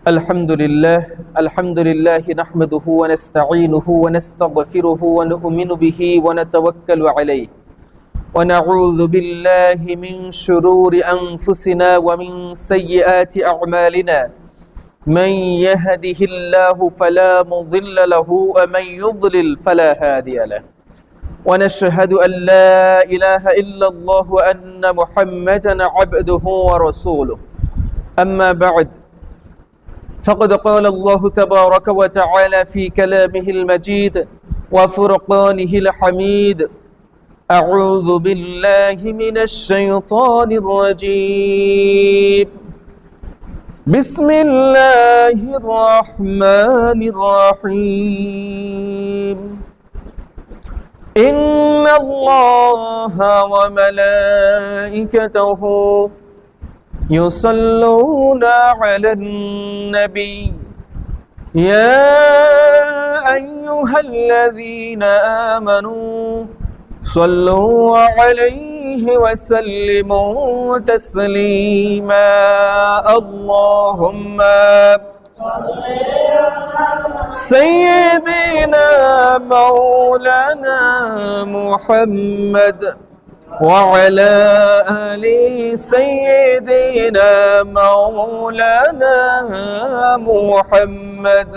الحمد لله نحمده ونستعينه ونستغفره ونؤمن به ونتوكل عليه ونعوذ بالله من شرور أنفسنا ومن سيئات أعمالنا من يهده الله فلا مضل له ومن يضلل فلا هادي له ونشهد أن لا إله إلا الله وأن محمدا عبده ورسوله أما بعد فقد قال الله تبارك وتعالى في كلامه المجيد وفرقانه الحميد أعوذ بالله من الشيطان الرجيم بسم الله الرحمن الرحيم إن الله وملائكته يصلون على النبي يا أيها الذين آمنوا صلوا عليه وسلموا تسليما اللهم سيدنا مولانا محمد وعلى آل سيدنا مولانا محمد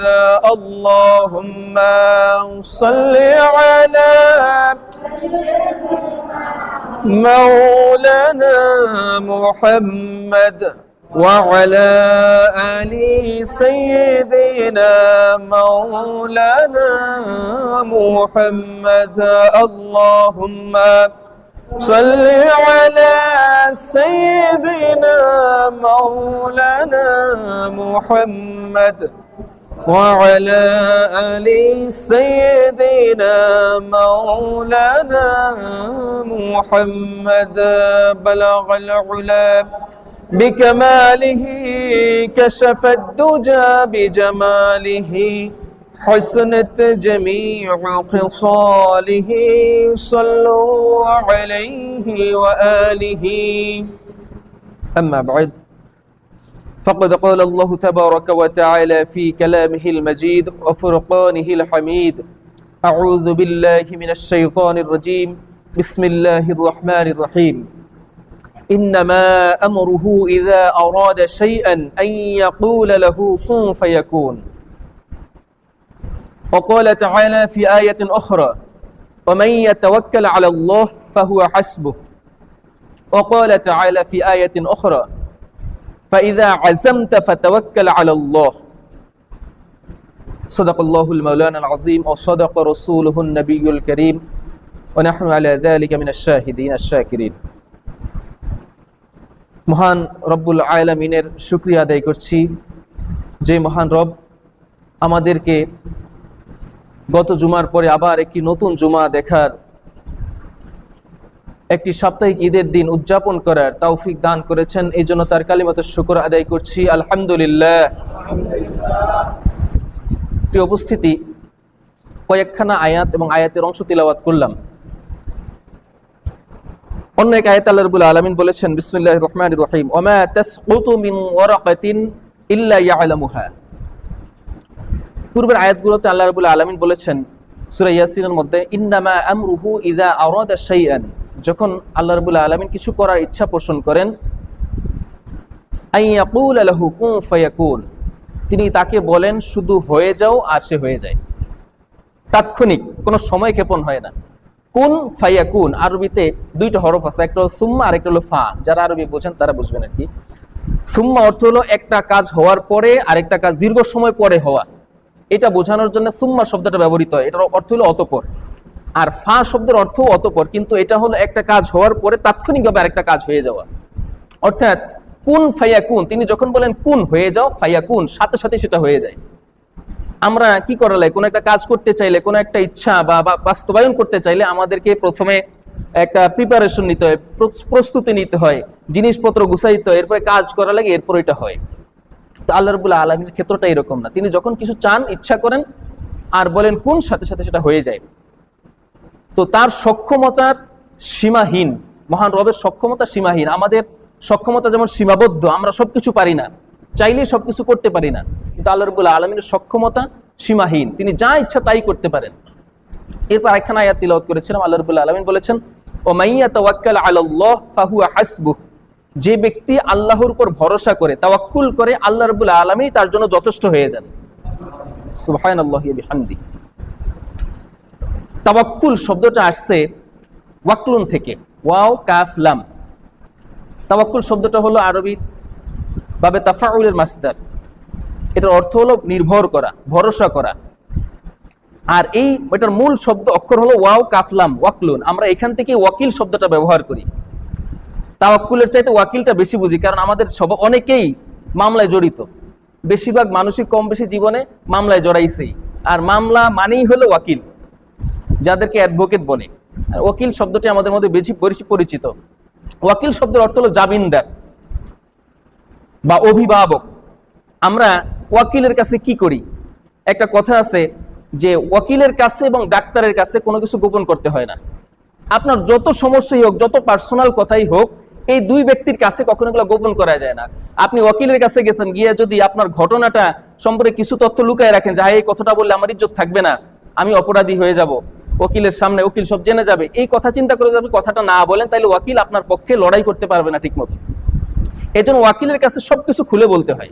اللهم صل على مولانا محمد وعلى آل سيدنا مولانا محمد اللهم صل على سيدنا مولانا محمد وعلى آل سيدنا مولانا محمد بلغ العلا بكماله كشف الدجى بجماله حسنت جميع خصاله صلوا عليه وآله أما بعد فقد قال الله تبارك وتعالى في كلامه المجيد وفرقانه الحميد أعوذ بالله من الشيطان الرجيم بسم الله الرحمن الرحيم إنما أمره إذا أراد شيئا أن يقول له كن فيكون وقال تعالى في آية أخرى ومن يتوكل على الله فهو حسبه وقال تعالى في آية أخرى فإذا عزمت فتوكل على الله صدق الله المولانا العظيم وصدق رسوله النبي الكريم ونحن على ذلك من الشاهدين الشاكرين মহান রব্বুল আলামিনের শুকরিয়া আদায় করছি যে মহান রব আমাদেরকে গত জুমার পরে আবার একটি নতুন জুমা দেখার, একটি সাপ্তাহিক ঈদের দিন উদযাপন করার তৌফিক দান করেছেন। এই জন্য তার কালিমাতে শুকর আদায় করছি, আলহামদুলিল্লাহ। প্রিয় উপস্থিতি, কয়েকখানা আয়াত এবং আয়াতের অংশ তিলাওয়াত করলাম। অন্য এক আয়াত আল্লাহ রাব্বুল আলামিন বলেছেন, বিসমিল্লাহির রহমানির রহিম, ওমা তাসকুতু মিন ওয়ারাকাতিন ইল্লা ইয়ালামুহা। পূর্বের আয়াতগুলোতে আল্লাহ রাব্বুল আলামিন বলেছেন সূরা ইয়াসিনের মধ্যে, ইন্নামা আমরুহু ইযা আরাদা শাইআন, যখন আল্লাহ রাব্বুল আলামিন কিছু করার ইচ্ছা পোষণ করেন, আন ইয়াকুলা লাহু কুন ফায়াকুন, তিনি তাকে বলেন শুধু হয়ে যাও আর সে হয়ে যায়। তাৎক্ষণিক, কোনো সময় ক্ষেপণ হয় না। কুন ফায়াকুন আরবিতে দুইটা হরফ আছে, একটা হলো সুম্মা আর একটা হলো ফা। যারা আরবি বোঝেন তারা বুঝবেন আর কি। সুম্মা অর্থ হলো একটা কাজ হওয়ার পরে আরেকটা কাজ দীর্ঘ সময় পরে হওয়া, এটা বোঝানোর জন্য সুম্মা শব্দটা ব্যবহৃত হয়। এটার অর্থ হলো অতঃপর। আর ফা শব্দের অর্থ অতঃপর, কিন্তু এটা হলো একটা কাজ হওয়ার পরে তাৎক্ষণিকভাবে আরেকটা কাজ হয়ে যাওয়া। অর্থাৎ কুন ফায়াকুন, তিনি যখন বলেন কুন হয়ে যাও, ফায়াকুন সাথে সাথে সেটা হয়ে যায়। আমরা কি করা লাগে, কোনো একটা কাজ করতে চাইলে, কোনো একটা ইচ্ছা বা বাস্তবায়ন করতে চাইলে আমাদেরকে প্রথমে একটা প্রিপারেশন নিতে হয়, প্রস্তুতি নিতে হয়, জিনিসপত্র গুছাইতে হয়, এরপরে কাজ করা লাগে, এরপর এটা হয়। তো আল্লাহ রাব্বুল আলামিনের ক্ষেত্রটা এরকম না, তিনি যখন কিছু চান, ইচ্ছা করেন আর বলেন কোন, সাথে সাথে সেটা হয়ে যায়। তো তার সক্ষমতার সীমাহীন, মহান রবের সক্ষমতা সীমাহীন। আমাদের সক্ষমতা যেমন সীমাবদ্ধ, আমরা সবকিছু পারি না, চাইলেই সবকিছু করতে পারি না, কিন্তু আল্লাহ রাব্বুল আলামিনের সক্ষমতা সীমাহীন, তিনি যা ইচ্ছা তাই করতে পারেন। এরপর একখানা আয়াত তিলাওয়াত করেছিলাম, আল্লাহ রাব্বুল আলামিন বলেছেন ও মাইয়া তাওয়াক্কাল আলাল্লাহ ফাহুয়া হাসবুহ, যে ব্যক্তি আল্লাহর উপর ভরসা করে তাওয়াক্কুল করে আল্লাহ রাব্বুল আলামিন তার জন্য যথেষ্ট হয়ে যান। সুবহানাল্লাহি ওয়া বিহামদিহি। তাওয়াক্কুল শব্দটা আসছে ওয়াকলুন থেকে, ওয়াও কাফ লাম। তাওয়াক্কুল শব্দটা হলো আরবি ভাবে তাফাউলের মাসদার, এটার অর্থ হলো নির্ভর করা, ভরসা করা। আর এটার মূল শব্দ অক্ষর হলো ওয়াও কাফ লাম, ওয়াকলুন। আমরা এখান থেকে ওয়াকিল শব্দটা ব্যবহার করি। তাওয়াক্কুলের চাইতে ওয়াকিলটা বেশি বুঝি, কারণ আমাদের অনেকেই মামলায় জড়িত। বেশিরভাগ মানুষই কম বেশি জীবনে মামলায় জড়াইছেই, আর মামলা মানেই হলো ওয়াকিল, যাদেরকে অ্যাডভোকেট বলে। ওয়াকিল শব্দটি আমাদের মধ্যে বেশি পরিচিত। ওয়াকিল শব্দের অর্থ হলো জামিনদার বা অভিভাবক। আমরা ওয়াকিলের কাছে কি করি? একটা কথা আছে যে ওয়াকিলের কাছে এবং ডাক্তারের কাছে কোনো কিছু গোপন করতে হয় না। আপনার যত সমস্যাই হোক, যত পার্সোনাল কথাই হোক, এই দুই ব্যক্তির কাছে কখনো এগুলো গোপন করা যায় না। আপনি ওয়াকিলের কাছে গেছেন, গিয়ে যদি আপনার ঘটনাটা সম্পর্কে কিছু তথ্য লুকায় রাখেন যে এই কথাটা বললে আমার ইজ্জত থাকবে না, আমি অপরাধী হয়ে যাব, ওকিলের সামনে উকিল সব জেনে যাবে, এই কথা চিন্তা করে যদি কথাটা না বলেন, তাহলে ওয়াকিল আপনার পক্ষে লড়াই করতে পারবে না ঠিক মতো। এই জন্য ওয়াকিলের কাছে সবকিছু খুলে বলতে হয়।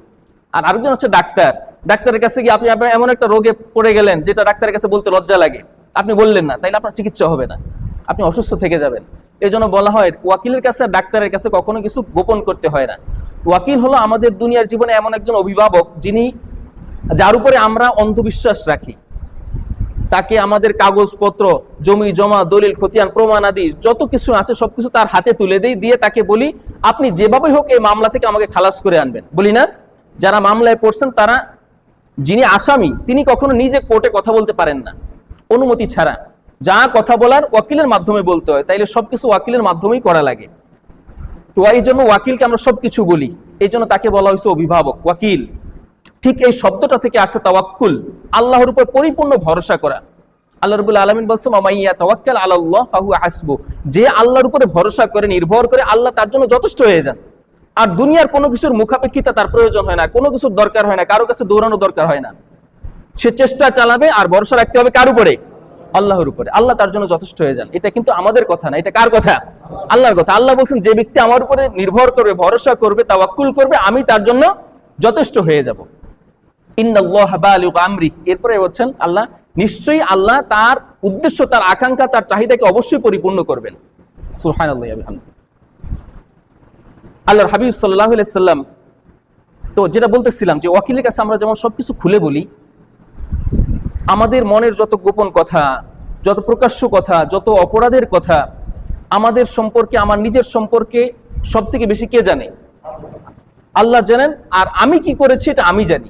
আর আরেকজন হচ্ছে ডাক্তার। ডাক্তারের কাছে গিয়ে আপনি এমন একটা রোগে পড়ে গেলেন যেটা ডাক্তারের কাছে বলতে লজ্জা লাগে, আপনি বললেন না, তাইলে আপনার চিকিৎসা হবে না, আপনি অসুস্থ থেকে যাবেন। এই জন্য বলা হয় ওয়াকিলের কাছে আর ডাক্তারের কাছে কখনো কিছু গোপন করতে হয় না। ওয়াকিল হলো আমাদের দুনিয়ার জীবনে এমন একজন অভিভাবক, যার উপরে আমরা অন্ধবিশ্বাস রাখি। তাকে আমাদের কাগজপত্র, জমি জমা, দলিল, খতিয়ান, প্রমাণ আদি যত কিছু আছে সবকিছু তার হাতে তুলে দেই, দিয়ে তাকে বলি আপনি যেভাবে হোক এই মামলা থেকে আমাকে খালাস করে আনবেন। বলি না, যারা মামলায় পড়ছেন তারা, যিনি আসামি তিনি কখনো নিজে কোর্টে কথা বলতে পারেন না অনুমতি ছাড়া। যা কথা বলার ওয়াকিলের মাধ্যমে বলতে হয়, তাইলে সবকিছু ওয়াকিলের মাধ্যমেই করা লাগে। তো এই জন্য ওয়াকিলকে আমরা সবকিছু বলি, এই জন্য তাকে বলা হয়েছে অভিভাবক, ওয়াকিল। ঠিক এই শব্দটা থেকে আসে তাওয়াক্কুল, আল্লাহর উপর পরিপূর্ণ ভরসা করা। আল্লাহ রাব্বুল আলামিন বলেন মাইয়া তাওয়াক্কাল আলাল্লাহ ফাহুয়া হাসবুহ, যে আল্লাহর উপরে ভরসা করে, নির্ভর করে, আল্লাহ তার জন্য যথেষ্ট হয়ে যান। আর দুনিয়ার কোনো কিছুর মুখাপেক্ষিতা তার প্রয়োজন হয় না, কোনো কিছুর দরকার হয় না, কারো কাছে দৌড়ানো দরকার হয় না। সে চেষ্টা চালাবে আর ভরসা রাখতে হবে কার উপরে? আল্লাহর উপরে। আল্লাহ তার জন্য যথেষ্ট হয়ে যান। এটা কিন্তু আমাদের কথা না, এটা কার কথা? আল্লাহর কথা। আল্লাহ বলছেন যে ব্যক্তি আমার উপরে নির্ভর করবে, ভরসা করবে, তাওয়াক্কুল করবে, আমি তার জন্য যথেষ্ট হয়ে যাব। ইন্নাল্লাহা বালিগু আমরি, এরপরে বলছেন আল্লাহ নিশ্চয়ই আল্লাহ তার উদ্দেশ্য, তার আকাঙ্ক্ষা, তার চাহিদাকে অবশ্যই পরিপূর্ণ করবেন। সুবহানাল্লাহি ওয়া বিহামদিহি। আল্লাহর হাবিব সাল্লাল্লাহু আলাইহি সাল্লাম, তো যেটা বলতেছিলাম যে ওয়াকিলের কাছে আমরা যেমন সবকিছু খুলে বলি, আমাদের মনের যত গোপন কথা, যত প্রকাশ্য কথা, যত অপরাধের কথা, আমাদের সম্পর্কে, আমার নিজের সম্পর্কে সব থেকে বেশি কে জানে? আল্লাহ জানেন। আর আমি কি করেছি এটা আমি জানি।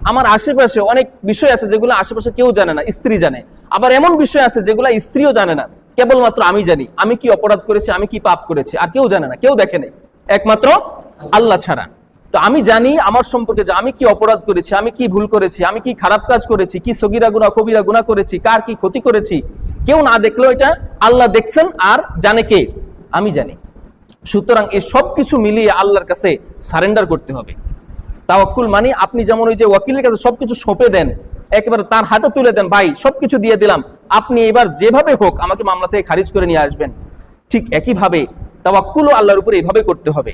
আমার আশেপাশে অনেক বিষয় আছে যেগুলো আশেপাশে কেউ জানে না, স্ত্রী জানে। আবার এমন বিষয় আছে যেগুলো স্ত্রীও জানে না, কেবলমাত্র আমি জানি। আমি কি অপরাধ করেছি, আমি কি পাপ করেছি, আর কেউ জানে না, কেউ দেখে নেই, একমাত্র আল্লাহ ছাড়া। তো আমি জানি আমার সম্পর্কে যে আমি কি অপরাধ করেছি, আমি কি ভুল করেছি, আমি কি খারাপ কাজ করেছি, কি সগীরা গুনাহ কবিরা গুনাহ করেছি, কার কি ক্ষতি করেছি, কেউ না দেখলেও এটা আল্লাহ দেখছেন। আর জানে কে? আমি জানি। সুতরাং এই সব কিছু মিলিয়ে আল্লাহর কাছে সারেন্ডার করতে হবে। তাওয়াক্কুল মানে আপনি যেমন ওই যে ওয়াকিলের কাছে সবকিছু সঁপে দেন, একেবারে তার হাতে তুলে দেন, ভাই সবকিছু দিয়ে দিলাম, আপনি এবার যেভাবে হোক আমাকে মামলা থেকে খারিজ করে নিয়ে আসবেন। ঠিক একইভাবে তাওয়াক্কুলও আল্লাহর উপরে এইভাবে করতে হবে।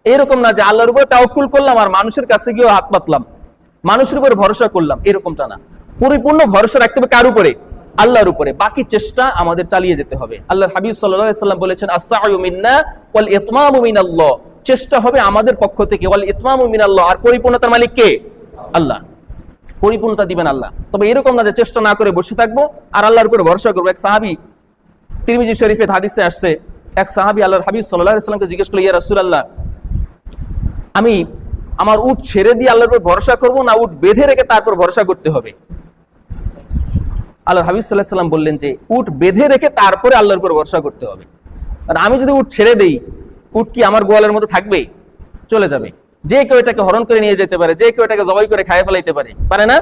এরকম না যে আল্লাহর উপরে তাওয়াক্কুল করলাম আর মানুষের কাছে গিয়ে হাত পাতলাম, মানুষের উপরে ভরসা করলাম, এরকমটা না। পরিপূর্ণ ভরসা রাখতে হবে কার উপরে? আল্লাহর উপরে। বাকি চেষ্টা আমাদের চালিয়ে যেতে হবে। আল্লাহর হাবিব সাল্লাল্লাহু আলাইহি সাল্লাম বলেছেন আস-সা'য়ু মিন্না ওয়াল ইতমামু মিনাল্লাহ, চেষ্টা হবে আমাদের পক্ষ থেকে, ওয়াল ইতমামু মিনাল্লাহ, আর পরিপূর্ণতার মালিক কে? আল্লাহ। পরিপূর্ণতা দিবেন আল্লাহ। তবে এরকম না যে চেষ্টা না করে বসে থাকবো আর আল্লাহর উপরে ভরসা করবো। এক সাহাবী, তিরমিজি শরীফের হাদিসে আসছে, এক সাহাবী আল্লাহর হাবিব সাল্লাল্লাহু আলাইহি সাল্লামকে জিজ্ঞেস করলেন, ইয়া রাসূলুল্লাহ, আমি আমার উট ছেড়ে দিয়ে আল্লাহর উপর ভরসা করবো না উট বেঁধে রেখে তারপর ভরসা করতে হবে? আল্লাহর হাবিব সাল্লাল্লাহু আলাইহি সাল্লাম বললেন যে উট বেঁধে রেখে তারপরে আল্লাহর উপর ভরসা করতে হবে। আর আমি যদি উট ছেড়ে দেই, উট কি আমার গোয়ালের মধ্যে থাকবে? চলে যাবে। যে কেউ এটাকে হরণ করে নিয়ে যেতে পারে, যে কেউ এটাকে জবাই করে খাইয়ে ফেলাইতে পারে না?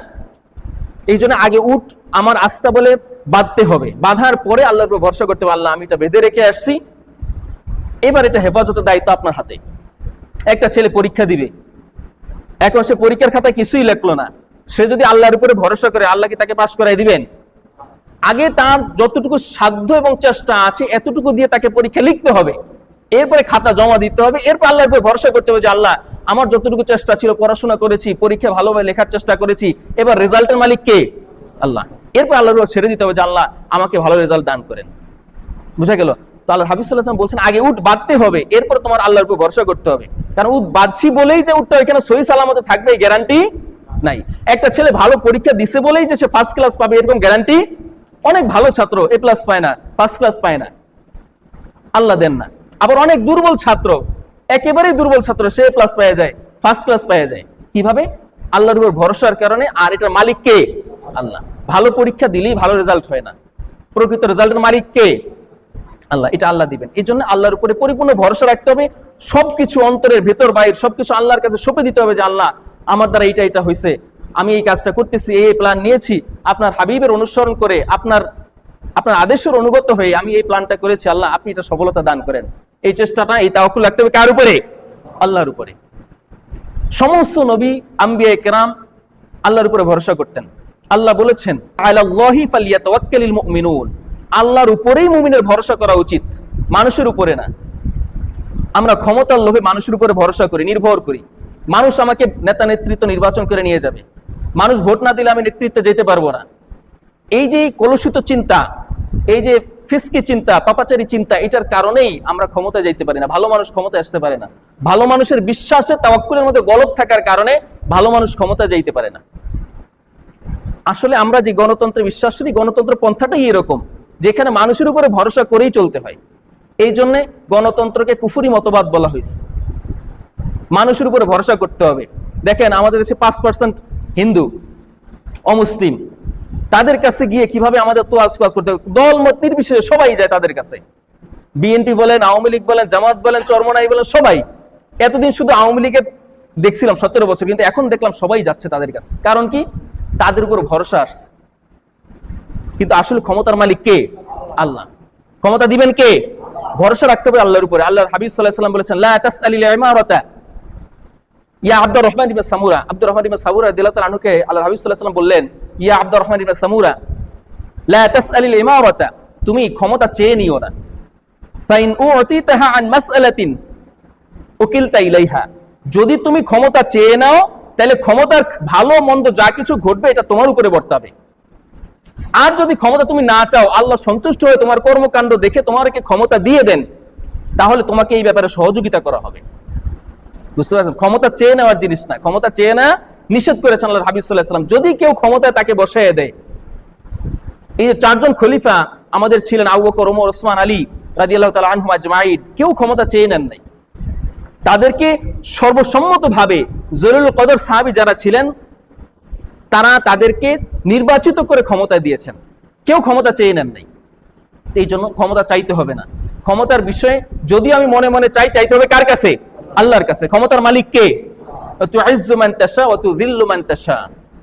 এই জন্য আগে উট আমার আস্থা বলে বাঁধতে হবে, বাঁধার পরে আল্লাহর উপর ভরসা করতে হবে। আল্লাহ আমি এটা বেঁধে রেখে আসছি, এবার এটা হেফাজতের দায়িত্ব আপনার হাতে। একটা ছেলে পরীক্ষা দিবে, এখন সে পরীক্ষার খাতায় কিছুই লেখলো না, সে যদি আল্লাহর উপরে ভরসা করে, আল্লাহ কি তাকে পাস করাই দিবেন? আগে তার যতটুকু সাধ্য এবং চেষ্টা আছে এতটুকু দিয়ে তাকে পরীক্ষা লিখতে হবে, এরপরে খাতা জমা দিতে হবে, এরপর আল্লাহর উপরে ভরসা করতে হবে যে আল্লাহ আমার যতটুকু চেষ্টা ছিল, পড়াশোনা করেছি, পরীক্ষা ভালোভাবে লেখার চেষ্টা করেছি, এবার রেজাল্টের মালিক কে? আল্লাহ। এরপর আল্লাহর উপর ছেড়ে দিতে হবে যে আল্লাহ আমাকে ভালো রেজাল্ট দান করেন। বুঝা গেল? তো আল্লাহ হাবিব সাল্লাল্লাহু আলাইহি ওয়াসাল্লাম বলছেন আগে উট বাঁধতে হবে, এরপর তোমার আল্লাহর উপর ভরসা করতে হবে। কারণ উট বাঁধছি বলেই যে উটটা এখানে সহি সালামতে থাকবে এই গ্যারান্টি নাই। একটা ছেলে ভালো পরীক্ষা দিছে বলেই যে সে ফার্স্ট ক্লাস পাবে এরকম গ্যারান্টি, অনেক ভালো ছাত্র এ প্লাস পায় না, ফার্স্ট ক্লাস পায় না, আল্লাহ দেন না। আবার অনেক দুর্বল ছাত্র, একেবারেই দুর্বল ছাত্র, সে এ প্লাস পেয়ে যায়, ফার্স্ট ক্লাস পেয়ে যায়। কিভাবে? আল্লাহর উপর ভরসার কারণে। আর এটার মালিক কে? আল্লাহ। ভালো পরীক্ষা দিলেই ভালো রেজাল্ট হয় না, প্রকৃত রেজাল্টের মালিক কে? আল্লাহ। এটা আল্লাহ দিবেন। এই জন্য আল্লাহর উপরে পরিপূর্ণ ভরসা রাখতে হবে। সবকিছু অন্তরের ভেতর বাইরে সবকিছু আল্লাহর কাছে সঁপে দিতে হবে যে আল্লাহ আমার দ্বারা এটা এটা হয়েছে, আমি এই কাজটা করতেছি, এই প্ল্যান নিয়েছি, আপনার হাবিবের অনুসরণ করে, আপনার আদেশের অনুগত হয়ে আমি এই প্ল্যানটা করেছি, আল্লাহ আপনি এটা সফলতা দান করেন। এই চেষ্টাটা, এই তাওয়াক্কুল রাখতে হবে কার উপরে? আল্লাহর উপরে। সমস্ত নবী আম্বিয়া কেরাম আল্লাহর উপরে ভরসা করতেন। আল্লাহ বলেছেন আলাল্লাহি ফালিয়াতাওয়াক্কালিল মুমিনুন, আল্লাহর উপরেই মুমিনের ভরসা করা উচিত, মানুষের উপরে না। আমরা ক্ষমতার লোভে মানুষের উপরে ভরসা করি, নির্ভর করি। মানুষ আমাকে নেতা নেতৃত্ব নির্বাচন করে নিয়ে যাবে, মানুষ ভোট না দিলে আমি নেতৃত্বে যেতে পারবো না। এই যে কলুষিত চিন্তা, এই যে ফিসকি চিন্তা, পাপাচারী চিন্তা, এটার কারণেই আমরা ক্ষমতা যাইতে পারি না, ভালো মানুষ ক্ষমতা আসতে পারে না। ভালো মানুষের বিশ্বাসে তাওয়াক্কুলের মধ্যে গলদ থাকার কারণে ভালো মানুষ ক্ষমতা যাইতে পারে না। আসলে আমরা যে গণতন্ত্রে বিশ্বাস করি, গণতন্ত্র পন্থাটাই এরকম, যেখানে মানুষের উপরে ভরসা করেই চলতে হয়। এই জন্য গণতন্ত্রকে কুফরি মতবাদ বলা হয়েছে। মানুষের উপরে ভরসা করতে হবে। দেখেন আমাদের দেশে 5% হিন্দু, অমুসলিম, তাদের কাছে গিয়ে কিভাবে আমাদের তোয়াজ করতে হবে, দল মত নির্বিশেষে সবাই যায় তাদের কাছে। বিএনপি বলেন, আওয়ামী লীগ বলেন, জামাত বলেন, চরমনাই বলেন, সবাই। এতদিন শুধু আওয়ামী লীগের দেখছিলাম 17 বছর, কিন্তু এখন দেখলাম সবাই যাচ্ছে তাদের কাছে। কারণ কি? তাদের উপর ভরসা আসছে। কিন্তু আসলে ক্ষমতার মালিক কে? আল্লাহ। ক্ষমতা দিবেন কে? ভরসা রাখতে হবে আল্লাহর উপরে। আল্লাহর হাবিব সাল্লাল্লাহু আলাইহি ওয়াসাল্লাম বলেছেন লা তাসআলিল ইমারাতা ইয়া আব্দুর রহমান ইবনে সামুরা। আব্দুর রহমান ইবনে সামুরা রাদিয়াল্লাহু তাআলা আনহুকে আল্লাহর হাবিব সাল্লাল্লাহু আলাইহি ওয়াসাল্লাম বললেন, ইয়া আব্দুর রহমান ইবনে সামুরা লা তাসআলিল ইমারাতা, তুমি ক্ষমতা চেয়ে নিও না। ফাইন উতিতাহা আন মাসআলাতিন উকিলতা ইলাইহা, যদি তুমি ক্ষমতা চেয়ে নাও তাহলে ক্ষমতার ভালো মন্দ যা কিছু ঘটবে এটা তোমার উপরে বর্তাবে। আর যদি ক্ষমতা তুমি না চাও, আল্লাহ সন্তুষ্ট হয়ে তোমার কর্মকাণ্ড দেখে তোমাকে ক্ষমতা দিয়ে দেন, তাহলে তোমাকে এই ব্যাপারে সহযোগিতা করা হবে। বুঝতে পারছেন? ক্ষমতা চেয়ে নেওয়ার জিনিস না, ক্ষমতা চেয়ে না নিষেধ করেছেন আল্লাহর হাবিব সাল্লাল্লাহু আলাইহি ওয়াসাল্লাম। যদি কেউ ক্ষমতায় তাকে বসায় দেয়, এই যে 4 জন খলিফা আমাদের ছিলেন, আবু বকর, ওমর, ওসমান, আলী রাদিয়াল্লাহু তাআলা আনহুম আজমাইন, কেউ ক্ষমতা চেয়ে নেন নাই। তাদেরকে সর্বসম্মতভাবে জলিলুল কদর সাহাবী যারা ছিলেন, তারা তাদেরকে নির্বাচিত করে ক্ষমতা দিয়েছেন, কেউ ক্ষমতা চেয়ে নেন নাই। এই জন্য ক্ষমতা চাইতে হবে না। ক্ষমতার বিষয়ে যদি আমি মনে মনে চাইতে হবে কার কাছে? আল্লাহর কাছে। ক্ষমতার মালিক কে? তুইজ্জু মান তাশা ওয়া তুযিল্লু মান তাশা,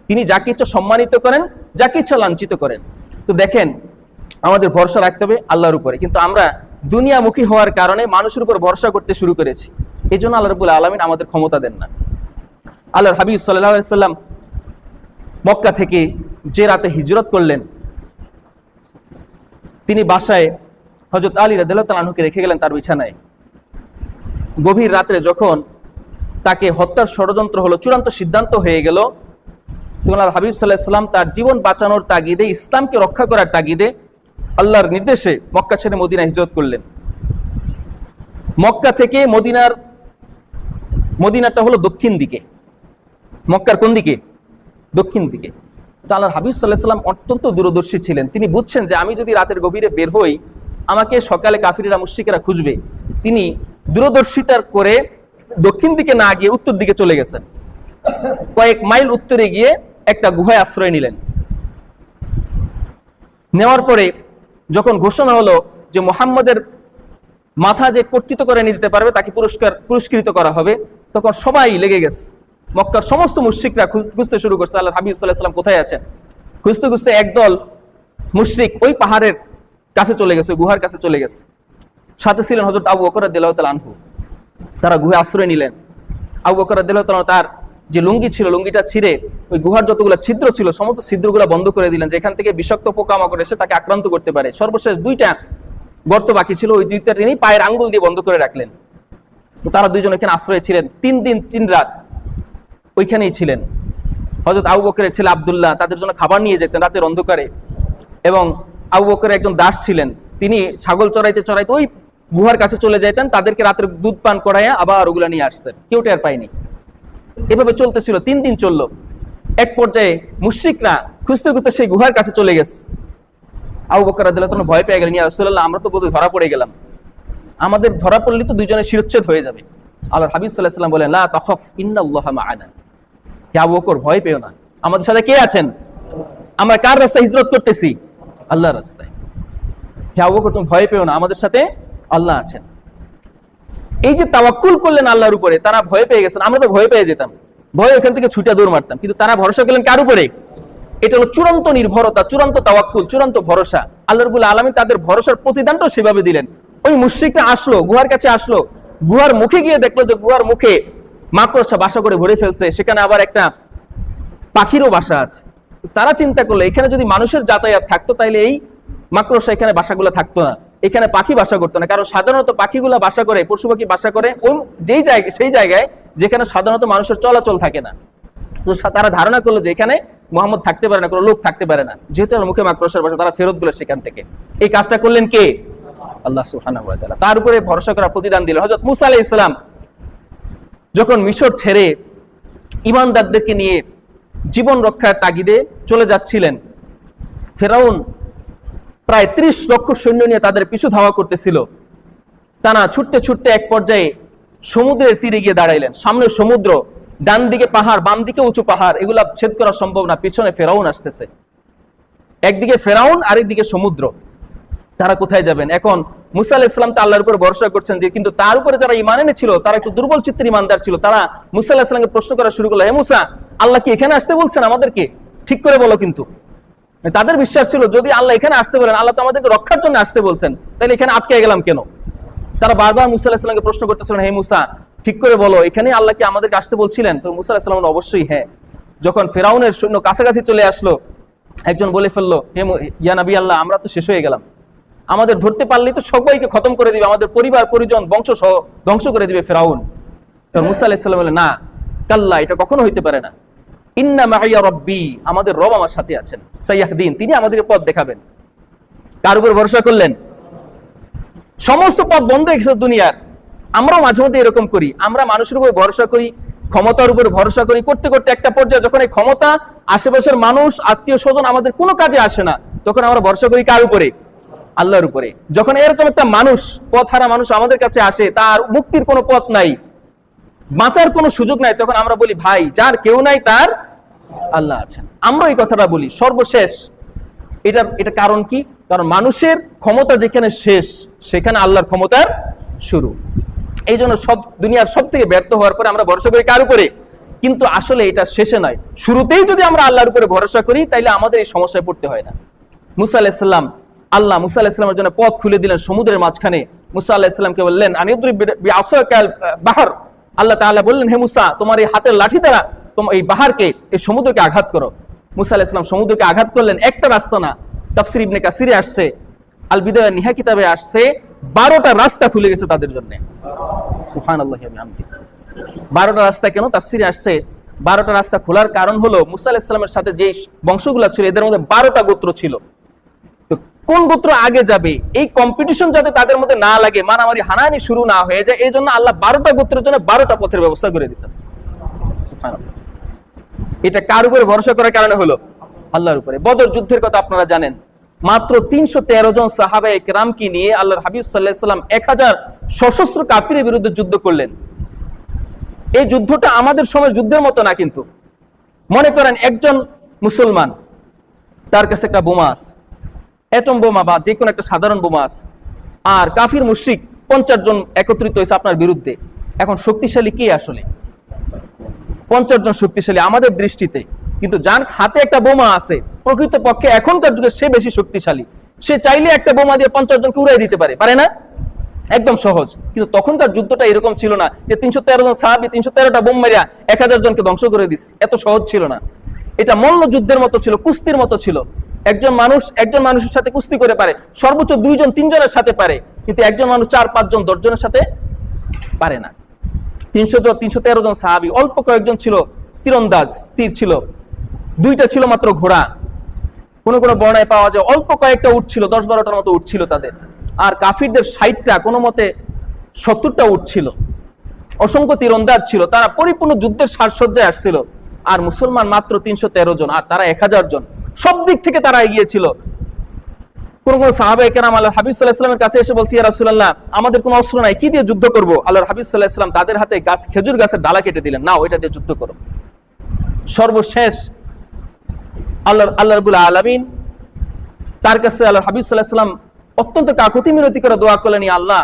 তিনি যাকে ইচ্ছা সম্মানিত করেন, যাকে ইচ্ছা লাঞ্ছিত করেন। তো দেখেন আমাদের ভরসা রাখতে হবে আল্লাহর উপরে। কিন্তু আমরা দুনিয়ামুখী হওয়ার কারণে মানুষের উপর ভরসা করতে শুরু করেছি। এই জন্য আল্লাহ রাব্বুল আলামিন আমাদের ক্ষমতা দেন না। আল্লাহর হাবিব সাল্লাল্লাহু আলাইহি ওয়াসাল্লাম মক্কা থেকে যে রাতে হিজরত করলেন, তিনি বাসায় হযরত আলী রাদিয়াল্লাহু তাআলা আনহুকে রেখে গেলেন তার বিছানায়। গভীর রাতে যখন তাকে হত্যার ষড়যন্ত্র হলো, চূড়ান্ত সিদ্ধান্ত হয়ে গেল, তখন আল্লাহর হাবিব সাল্লাল্লাহু আলাইহি ওয়াসাল্লাম তার জীবন বাঁচানোর তাগিদে, ইসলামকে রক্ষা করার তাগিদে আল্লাহর নির্দেশে মক্কা ছেড়ে মদিনায় হিজরত করলেন। মক্কা থেকে মদিনাটা হলো দক্ষিণ দিকে। মক্কার কোন দিকে? দক্ষিণ দিকে। তো আল্লাহর হাবিব সাল্লাল্লাহু আলাইহি ওয়াসাল্লাম অত্যন্ত দূরদর্শী ছিলেন। তিনি বুঝছেন যে আমি যদি রাতের গভীরে বের হই, আমাকে সকালে কাফিররা মুশরিকরা খুঁজবে। তিনি দূরদর্শিতার করে দক্ষিণ দিকে না গিয়ে উত্তর দিকে চলে গেছেন। কয়েক মাইল উত্তরে গিয়ে একটা গুহায় আশ্রয় নিলেন। নেওয়ার পরে যখন ঘোষণা হলো যে মুহাম্মদের মাথা যে কর্তৃত্ব করে নিতে পারবে তাকে পুরস্কৃত করা হবে, তখন সবাই লেগে গেছে। মক্কার সমস্ত মুশরিকরা খুঁজতে শুরু করছে আল্লাহর হাবিব সাল্লাল্লাহু আলাইহি ওয়াসাল্লাম কোথায় আছেন। খুঁজতে খুঁজতে একদল মুশরিক ওই পাহাড়ের কাছে চলে গেছে, গুহার কাছে চলে গেছে। সাথে ছিলেন হযরত আবু বকর রাদিয়াল্লাহু তাআলা আনহু। তারা গুহায় আশ্রয় নিলেন। আবু বকর রাদিয়াল্লাহু তাআলা তার যে লুঙ্গি ছিল, লুঙ্গিটা ছিঁড়ে ওই গুহার যতগুলো ছিদ্র ছিল সমস্ত ছিদ্রগুলো বন্ধ করে দিলেন, যে এখান থেকে বিষাক্ত পোকামাকড় এসে তাকে আক্রান্ত করতে পারে। সর্বশেষ 2টা গর্ত বাকি ছিল, ওই 2টা তিনি পায়ের আঙ্গুল দিয়ে বন্ধ করে রাখলেন। তো তারা 2জন এখানে আশ্রয় ছিলেন, 3 দিন 3 রাত ওইখানেই ছিলেন। হযরত আবু বকরের ছেলে আব্দুল্লাহ তাদের জন্য খাবার নিয়ে যেতেন রাতের অন্ধকারে, এবং আবু বকরের একজন দাস ছিলেন, তিনি ছাগল চড়াইতে চড়াইতে ওই গুহার কাছে চলে যেতেন, তাদেরকে রাতের দুধ পান করাইয়া আবার ওগুলা নিয়ে আসতেন, কেউ টের পায়নি। এভাবে চলতেছিল, 3 দিন চললো। এক পর্যায়ে মুশরিকরা খুঁজতে খুঁজতে সেই গুহার কাছে চলে গেছে। আবু বকর রাদিয়াল্লাহু আনহু ভয় পেয়ে গেলেন, ইয়া রাসূলুল্লাহ, আমরা তো বোধহয় ধরা পড়ে গেলাম, আমাদের ধরা পড়লে তো 2জনের শিরচ্ছেদ হয়ে যাবে। আল্লাহর হাবিব সাল্লাল্লাহু আলাইহি ওয়াসাল্লাম বলেন, লা তাখাফ ইন্নাল্লাহা মা'ানা। হে আবু বকর, ভয় পেও না, আমাদের সাথে কে আছেন? আমরা কার রাস্তায় হিজরত করতেছি? আল্লাহর রাস্তায়। হে আবু বকর, তুমি ভয় পেও না, আমাদের সাথে আল্লাহ আছেন। এই যে তাওয়াক্কুল করলেন আল্লাহর উপরে, তারা ভয় পেয়ে গেছেন। আমরা তো ভয় পেয়ে যেতাম, ভয় ওখান থেকে ছুটে দৌড় মারতাম, কিন্তু তারা ভরসা করলেন কার উপরে? এটা হলো চূড়ান্ত নির্ভরতা, চূড়ান্ত তাওয়াক্কুল, চূড়ান্ত ভরসা। আল্লাহ রাব্বুল আলামিন তাদের ভরসার প্রতিদানটাও সেভাবে দিলেন। ওই মুশরিকরা আসলো, গুহার কাছে আসলো, গুহার মুখে গিয়ে দেখলো যে গুহার মুখে মাকড়সা বাসা করে ভরে ফেলছে, সেখানে আবার একটা পাখিরও বাসা আছে। তারা চিন্তা করলো, এখানে যদি মানুষের যাতায়াত থাকতো তাহলে এই মাকড়সা এখানে বাসাগুলো থাকতো না, এখানে পাখি বাসা করতো না। কারণ সাধারণত পাখিগুলা বাসা করে, পশু পাখি বাসা করে ওই সেই জায়গায় যেখানে সাধারণত মানুষের চলাচল থাকে না। তো তারা ধারণা করলো যে এখানে মুহাম্মদ থাকতে পারে না, কোনো লোক থাকতে পারে না, যেহেতু মুখে মাকড়সার বাসা, তারা ফেরত গেল সেখান থেকে। এই কাজটা করলেন কে? আল্লাহ সুবহানাহু ওয়া তাআলা। তার উপরে ভরসা করার প্রতিদান দিলেন। হযরত মূসা আলাইহিস সালাম যখন মিশর ছেড়ে ঈমানদারদেরকে নিয়ে জীবন রক্ষার তাগিদে চলে যাচ্ছিলেন, ফেরাউন প্রায় 30 লক্ষ সৈন্য নিয়ে তাদের পিছু ধাওয়া করতেছিল। তারা ছুটতে ছুটতে এক পর্যায়ে সমুদ্রের তীরে গিয়ে দাঁড়াইলেন। সামনে সমুদ্র, ডান দিকে পাহাড়, বাম দিকে উঁচু পাহাড়, এগুলা ছেদ করা সম্ভব না। পিছনে ফেরাউন আসতেছে, একদিকে ফেরাউন আরেকদিকে সমুদ্র। তারা কোথায় যাবেন? এখন মূসা আলাইহিস সালাম তো আল্লাহর উপর ভরসা করছেন, যে কিন্তু তার উপরে যারা ঈমান এনেছিল তারা একটু দুর্বল চিত্তের ঈমানদার ছিল। তারা মূসা আলাইহিস সালামকে প্রশ্ন করা শুরু করলো, হে মূসা, আল্লাহ কি এখানে আসতে বলছেন আমাদেরকে? ঠিক করে বলো। কিন্তু তাদের বিশ্বাস ছিল, যদি আল্লাহ এখানে আসতে বলেন, আল্লাহ তো আমাদেরকে রক্ষার জন্য আসতে বলছেন, তাহলে এখানে আটকে গেলাম কেন? তারা বারবার মূসা আলাইহিস সালামকে প্রশ্ন করতেছিলেন, হে মূসা, ঠিক করে বলো, এখানে আল্লাহ কি আমাদেরকে আসতে বলছিলেন? তো মূসা আলাইহিস সালাম অবশ্যই হ্যাঁ। যখন ফেরাউনের সৈন্য কাছাকাছি চলে আসলো, একজন বলে ফেললো, হে ইয়া নবী আল্লাহ, আমরা তো শেষ হয়ে গেলাম, আমাদের ধরতে পারলেই তো সবাইকে খতম করে দিবে, আমাদের পরিবার পরিজন বংশ সহ ধ্বংস করে দিবে ফেরাউন। তো মূসা আলাইহিস সালাম বললেন, না কাল্লা, এটা কখনো হইতে পারে না। ইন্না মাইয়া রব্বি, আমাদের রব আমার সাথে আছেন, সাইয়াহদিন, তিনি আমাদেরকে পথ দেখাবেন। কার উপর ভরসা করলেন? সমস্ত পথ বন্ধ হয়ে গেছে দুনিয়ার। আমরাও মাঝে মধ্যে এরকম করি, আমরা মানুষের উপর ভরসা করি, ক্ষমতার উপর ভরসা করি, করতে করতে একটা পর্যায়ে যখন এই ক্ষমতা, আশেপাশের মানুষ, আত্মীয় স্বজন আমাদের কোনো কাজে আসে না, তখন আমরা ভরসা করি কার উপরে? আল্লাহর উপরে। যখন এরকম একটা মানুষ, পথহারা মানুষ আমাদের কাছে আসে, তার মুক্তির কোনো পথ নাই, বাঁচার কোনো সুযোগ নাই, তখন আমরা বলি, ভাই, যার কেউ নাই তার আল্লাহ আছেন। আমরা এই কথাটা বলি। সর্বশেষ এটা কারণ কি? কারণ মানুষের ক্ষমতা যেখানে শেষ, সেখানে আল্লাহর ক্ষমতার শুরু। এই জন্য সব দুনিয়ার সব থেকে ব্যর্থ হওয়ার পরে আমরা ভরসা করি কার উপরে? কিন্তু আসলে এটা শেষে নয়, শুরুতেই যদি আমরা আল্লাহর উপরে ভরসা করি, তাইলে আমাদের এই সমস্যায় পড়তে হয় না। মূসা আলাইহিস সালাম, আল্লাহ মূসা আলাইহিস সালামের জন্য পথ খুলে দিলেন সমুদ্রের মাঝখানে। মূসা আলাইহিস সালামকে বললেন, আনিদ্রিব বিআসাকাল বাহর। আল্লাহ তাআলা বললেন, হে মূসা, তোমার এই হাতের লাঠি দ্বারা তোমার এই বাহারকে, এই সমুদ্রকে আঘাত করো। মূসা আলাইহিস সালাম সমুদ্রকে আঘাত করলেন। একটা রাস্তা না, তাফসীর ইবনে কাসিরে আসছে, আল বিদায়া নিহা কিতাবে আসছে, 12টা রাস্তা খুলে গেছে তাদের জন্য। সুবহানাল্লাহি ওয়া বিহামদিহি। 12টা রাস্তা কেন? তাফসীরে আসছে 12টা রাস্তা খোলার কারণ হলো, মূসা আলাইহিস সালামের সাথে যে বংশগুলো ছিল, এদের মধ্যে 12টা গোত্র ছিল। তো কোন গোত্র আগে যাবে, এই কম্পিটিশন যাতে তাদের মধ্যে না লাগে, মারামারি হানাহানি শুরু না হয়ে যায়, এই জন্য আল্লাহ 12টা গোত্রের জন্য 12টা পথের ব্যবস্থা করে দিয়েছেন। সুবহানাল্লাহ। এটা কার উপরে ভরসা করার কারণে হলো? আল্লাহর উপরে। বদর যুদ্ধের কথা আপনারা জানেন, মাত্র 313 জন সাহাবায়ে কেরামকে নিয়ে আল্লাহর হাবিব সাল্লাল্লাহু আলাইহি সাল্লাম 1000 সশস্ত্র কাফিরের বিরুদ্ধে যুদ্ধ করলেন। এই যুদ্ধটা আমাদের সময়ের যুদ্ধের মতো না। কিন্তু মনে করেন একজন মুসলমান, তার কাছে একটা বোমা আছে, অ্যাটম বোমা বা যে কোনো একটা সাধারণ বোমা আছে, আর কাফির মুশরিক 50 জন একত্রিত হয়েছে আপনার বিরুদ্ধে। এখন শক্তিশালী কে? আসলে 50 জন শক্তিশালী আমাদের দৃষ্টিতে, কিন্তু যার হাতে একটা বোমা আছে, প্রকৃতপক্ষে এখনকার যুগে সে বেশি শক্তিশালী। সে চাইলে একটা বোমা দিয়ে 50 জনকে উড়াই দিতে পারে, পারে না? একদম সহজ। কিন্তু তখনকার যুদ্ধটা এরকম ছিল না যে 313 জন সাহাবী 313টা বোম মারিয়া 1000 জনকে ধ্বংস করে দিস, এত সহজ ছিল না। এটা মল্ল যুদ্ধের মতো ছিল, কুস্তির মতো ছিল। একজন মানুষের সাথে কুস্তি করে পারে, সর্বোচ্চ 2 জন 3 জনের সাথে পারে, কিন্তু একজন মানুষ 4 5 জন 10 জনের সাথে পারে না। 313 জন সাহাবী, অল্প কয়েকজন ছিল তীরন্দাজ, তীর ছিল, 2টা ছিল মাত্র ঘোড়া, কোন কোন বর্ণায় পাওয়া যায় অল্প কয়েকটা উট ছিল, 10-12টার মতো উট ছিল তাদের। আর কাফিরদের 60টা, কোনো মতে 70টা উট ছিল, অসংখ্য তীরন্দাজ ছিল, তারা পরিপূর্ণ যুদ্ধের সাজসজ্জায় আসছিল। আর মুসলমান মাত্র 313 জন, আর তারা 1000 জন। সব দিক থেকে তারা এগিয়ে ছিল। কোন কোন সাহাবায়ে কেরাম আল্লাহর হাবিব সাল্লাল্লাহু আলাইহি ওয়াসাল্লামের কাছে এসে বলছে, ইয়া রাসূলুল্লাহ, আমাদের কোনো অস্ত্র নাই, কি দিয়ে যুদ্ধ করব? আল্লাহর হাবিব সাল্লাল্লাহু আলাইহি ওয়াসাল্লাম তাদের হাতে খেজুর গাছের ডালা কেটে দিলেন, নাও এটা দিয়ে যুদ্ধ করো। সর্বশেষ আল্লাহ রাব্বুল আলামিন তার কাছে আল্লাহর হাবিব সাল্লাল্লাহু আলাইহি ওয়াসাল্লাম অত্যন্ত কাকুতি মিনতি করে দোয়া করলেন, ইয়া আল্লাহ,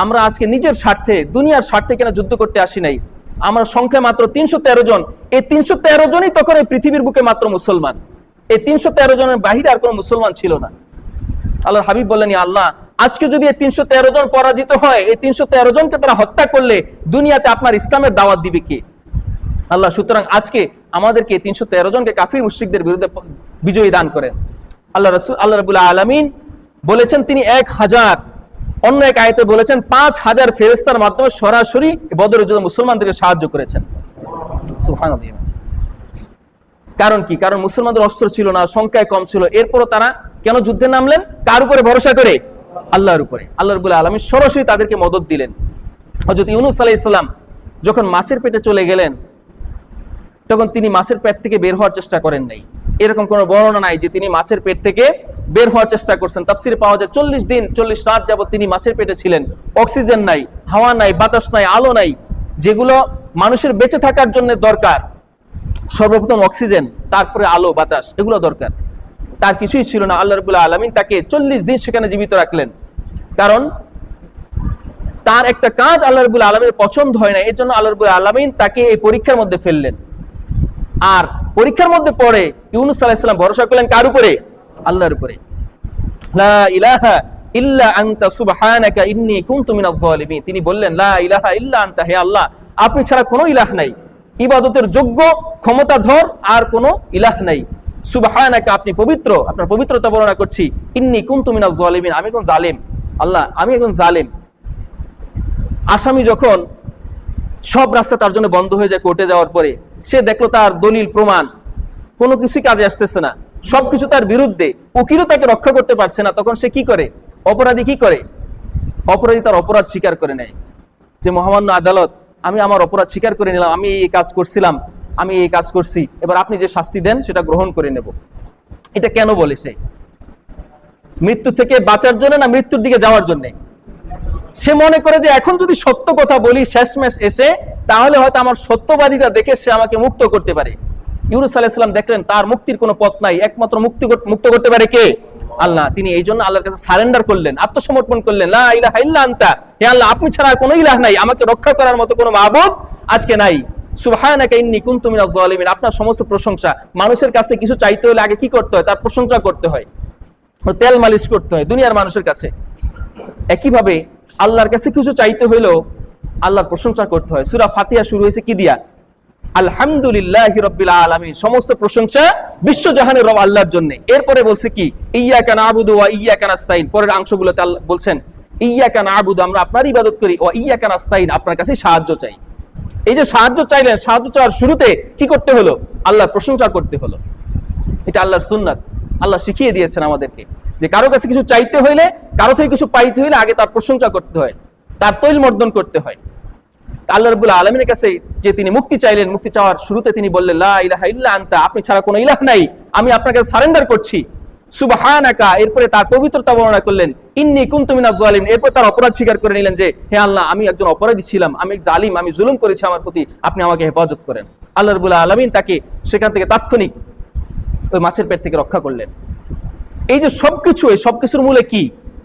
আমরা আজকে নিজের স্বার্থে, দুনিয়ার স্বার্থে কেন যুদ্ধ করতে আসি নাই। আমরা সংখ্যা মাত্র 313 জন। এই 313 জনই তখন এই পৃথিবীর বুকে মাত্র মুসলমান। এই 313 জনের বাহিরে আর কোনো মুসলমান ছিল না। আল্লাহর হাবিব বললেন, ইয়া আল্লাহ, আজকে যদি এই 313 জন পরাজিত হয়, এই 313 জনকে তারা হত্যা করলে দুনিয়াতে আপনার ইসলামের দাওয়াত দিবে কে? আল্লাহ সুতরাং আজকে আমাদেরকে 313 জনকে কাফির মুশরিকদের বিরুদ্ধে বিজয়ী দান করেন। আল্লাহ রাব্বুল আলামিন বলেছেন তিনি 1000, অন্য এক আয়াতে বলেছেন 5000 ফেরেশতার মাধ্যমে সরাসরি বদরের যুদ্ধে মুসলমানদেরকে সাহায্য করেছেন। সুবহানাল্লাহ। কারণ কি? কারণ মুসলমানদের অস্ত্র ছিল না, সংখ্যায় কম ছিল, এরপরও তারা কেন যুদ্ধে নামলেন? কার উপরে ভরসা করে? আল্লাহর উপরে। আল্লাহ রাব্বুল আলামিন সরাসরি তাদেরকে মদদ দিলেন। হযরত ইউনূস আলাইহিস সালাম যখন মাছের পেটে চলে গেলেন, তখন তিনি মাছের পেট থেকে বের হওয়ার চেষ্টা করেন নাই। এরকম কোনো বর্ণনা নাই যে তিনি মাছের পেট থেকে বের হওয়ার চেষ্টা করছেন। তাফসীরে পাওয়া যায় 40 দিন 40 রাত যাবত তিনি মাছের পেটে ছিলেন। অক্সিজেন নাই, হাওয়া নাই, বাতাস নাই, আলো নাই, যেগুলো মানুষের বেঁচে থাকার জন্য দরকার। সর্বপ্রথম অক্সিজেন, তারপরে আলো, বাতাস, এগুলো দরকার। তার কিছুই ছিল না। আল্লাহ রাব্বুল আলামিন তাকে 40 দিন সেখানে জীবিত রাখলেন, কারণ তার একটা কাজ আল্লাহ রাব্বুল আলামিনের পছন্দ হয় না। এর জন্য আল্লাহ রাব্বুল আলামিন তাকে এই পরীক্ষার মধ্যে ফেললেন। আর পরীক্ষার মধ্যে পড়ে ইউনূস আলাইহিস সালাম ভরসা করলেন কার উপরে? আল্লাহর উপরে। লা ইলাহা ইল্লা আনতা সুবহানাকা ইন্নী কুনতু মিনাজ জালিমিন। তিনি বললেন, লা ইলাহা ইল্লা আনতা, হে আল্লাহ, আপনি ছাড়া কোনো ইলাহ নাই, ইবাদতের যোগ্য, ক্ষমতাধর আর কোনো ইলাহ নাই। সুবহানাকা, আপনি পবিত্র, আপনার পবিত্রতা বর্ণনা করছি। ইন্নী কুনতু মিনাজ জালিমিন, আমি একজন জালিম। আল্লাহ, আমি একজন জালিম। আসামি যখন সব রাস্তা তার জন্য বন্ধ হয়ে যায় কোর্টে যাওয়ার পরে, সে দেখলো তার দলিল প্রমাণ কোনো কিছুই কাজে আসতেছে না, সবকিছু তার বিরুদ্ধে, উকিলও তাকে রক্ষা করতে পারছে না, তখন সে কি করে? অপরাধী কি করে? অপরাধী তার অপরাধ স্বীকার করে নেয় যে মহামান্য আদালত, আমি আমার অপরাধ স্বীকার করে নিলাম, আমি এই কাজ করছিলাম, আমি এই কাজ করছি, এবার আপনি যে শাস্তি দেন সেটা গ্রহণ করে নেব। এটা কেন বলে? সে মৃত্যু থেকে বাঁচার জন্য না মৃত্যুর দিকে যাওয়ার জন্য? সে মনে করে যে এখন যদি সত্য কথা বলি শেষমেশ এসে, তাহলে হয়তো আমার সত্যবাদিতা দেখে সে আমাকে মুক্ত করতে পারে। ইউনূস আলাইহিস সালাম দেখলেন তার মুক্তির কোনো পথ নাই, একমাত্র মুক্ত করতে পারে কে? আল্লাহ। তিনি এই জন্য আল্লাহর কাছে সারেন্ডার করলেন, আত্মসমর্পণ করলেন। লা ইলাহা ইল্লা আনতা, হে আল্লাহ, আপনি ছাড়া আর কোনো ইলাহ নাই, আমাকে রক্ষা করার মতো কোনো মাবুদ আজকে নাই। সুবহানাকা ইন্নী কুনতু মিনাজ জালিমিন, আপনার সমস্ত প্রশংসা। মানুষের কাছে কিছু চাইতে হলে আগে কি করতে হয়? তার প্রশংসা করতে হয়, তেল মালিশ করতে হয় দুনিয়ার মানুষের কাছে। একইভাবে আল্লাহর কাছে কিছু চাইতে হইলেও আল্লাহর প্রশংসা করতে হয়। সূরা ফাতিহা শুরু হয়েছে কি দিয়া? আলহামদুলিল্লাহি রাব্বিল আলামিন, সমস্ত প্রশংসা বিশ্বজাহানের রব আল্লাহর জন্য। এরপরে বলছে কি? ইয়্যাকা না'বুদু ওয়া ইয়্যাকা নাস্তাইন। পরের অংশগুলোতে আল্লাহ বলছেন ইয়্যাকা না'বুদু, আমরা আপনার ইবাদত করি, ওয়া ইয়্যাকা নাস্তাইন, আপনার কাছে সাহায্য চাই। এই যে সাহায্য চাইলেন, সাহায্য চাওয়ার শুরুতে কি করতে হলো? আল্লাহর প্রশংসা করতে হলো। এটা আল্লাহর সুন্নাত, আল্লাহ শিখিয়ে দিয়েছেন আমাদেরকে যে কারো কাছে কিছু চাইতে হইলে, কারো থেকে কিছু পাইতে হইলে আগে তার প্রশংসা করতে হয়, তার তৈল মর্দন করতে হয়। আল্লাহ রাব্বুল আলামিনের কাছে যে তিনি মুক্তি চাইলেন, মুক্তি চাওয়ার শুরুতে তিনি বললেন, লা ইলাহা ইল্লা আনতা, আপনি ছাড়া কোনো ইলাহ নাই, আমি আপনার কাছে সারেন্ডার করছি। সুবহানাকা, এরপরে তার পবিত্রতা বর্ণনা করলেন। ইন্নী কুনতু মিনাজ জালিমিন, এরপর তার অপরাধ স্বীকার করে নিলেন যে হে আল্লাহ, আমি একজন অপরাধী ছিলাম, আমি জালিম, আমি জুলুম করেছি আমার প্রতি, আপনি আমাকে হেফাজত করেন। আল্লাহ রাব্বুল আলামিন তাকে সেখান থেকে তাৎক্ষণিক ওই মাছের পেট থেকে রক্ষা করলেন। এই যে সবকিছু, এই সবকিছুর মূলে কি?